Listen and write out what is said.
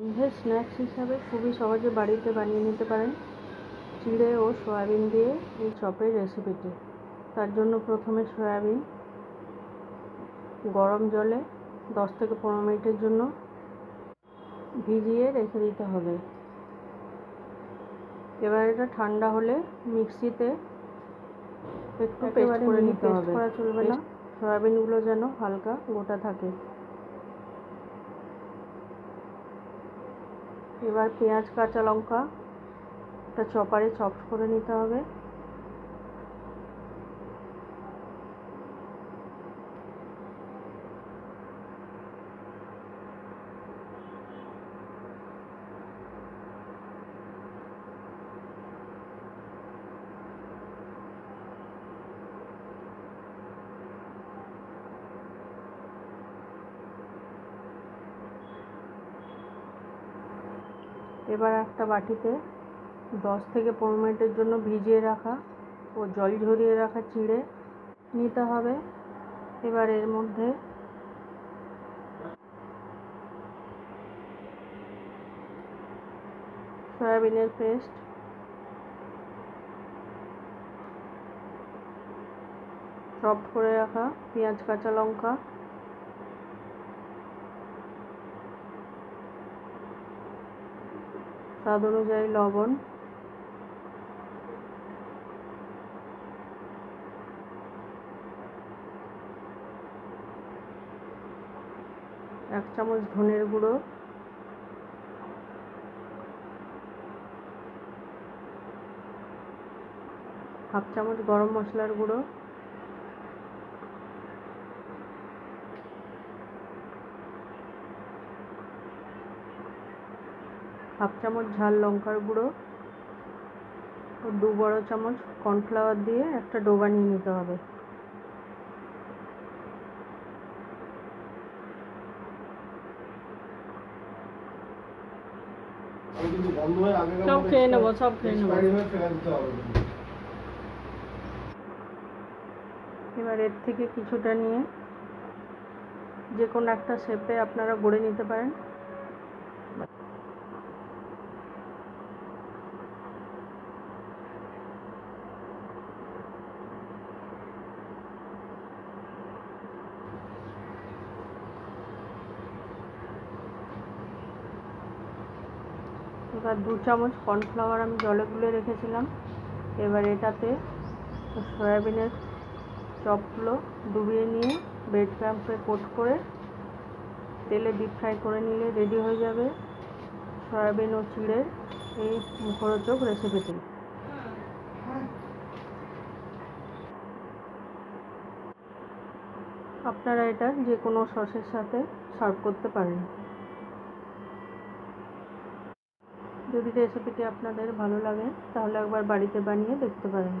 সন্ধ্যের স্ন্যাক্স হিসাবে খুবই সহজে বাড়িতে বানিয়ে নিতে পারেন চিড়ে ও সয়াবিন দিয়ে এই চপের রেসিপিটি। তার জন্য প্রথমে সয়াবিন গরম জলে 10 থেকে 15 মিনিটের জন্য ভিজিয়ে রেখে দিতে হবে। এবার এটা ঠান্ডা হলে মিক্সিতে একটু পেস্ট করে নিতে হবে। করা চলবে না, সয়াবিনগুলো যেন হালকা গোটা থাকে। এবার পেঁয়াজ কাঁচা লঙ্কা একটা চপারে চপ করে নিতে হবে। এবার একটা বাটিতে 10 থেকে 15 মিনিটের জন্য ভিজিয়ে রাখা ও জল ঝরিয়ে রাখা চিড়ে নিতে হবে। এবার এর মধ্যে সয়াবিনের পেস্ট, চপ করে রাখা পেঁয়াজ কাঁচা লঙ্কা, স্বাদ অনুযায়ী লবণ, এক চামচ ধনের গুঁড়ো, হাফ চামচ গরম মশলার গুঁড়ো, হাফ চামচ ঝাল লঙ্কার গুঁড়ো ও 2 বড় চামচ কর্নফ্লাওয়ার দিয়ে একটা ডো বানিয়ে নিতে হবে। সব খেয়ে নেবো। এবার এর থেকে কিছুটা নিয়ে যে কোনো একটা শেপে আপনারা গড়ে নিতে পারেন। এবার 2 চামচ কর্নফ্লাওয়ার আমি জলে গুলে রেখেছিলাম। এবার এটাতে সয়াবিনের চপগুলো ডুবিয়ে নিয়ে ব্রেড ক্রাম্পে কোট করে তেলে ডিপ ফ্রাই করে নিলে রেডি হয়ে যাবে সয়াবিন ও চিড়ের এই মুখরোচক রেসিপিটি। আপনারা এটা যে কোনো সসের সাথে সার্ভ করতে পারেন। যদি রেসিপিটি আপনাদের ভালো লাগে তাহলে একবার বাড়িতে বানিয়ে দেখতে পারেন।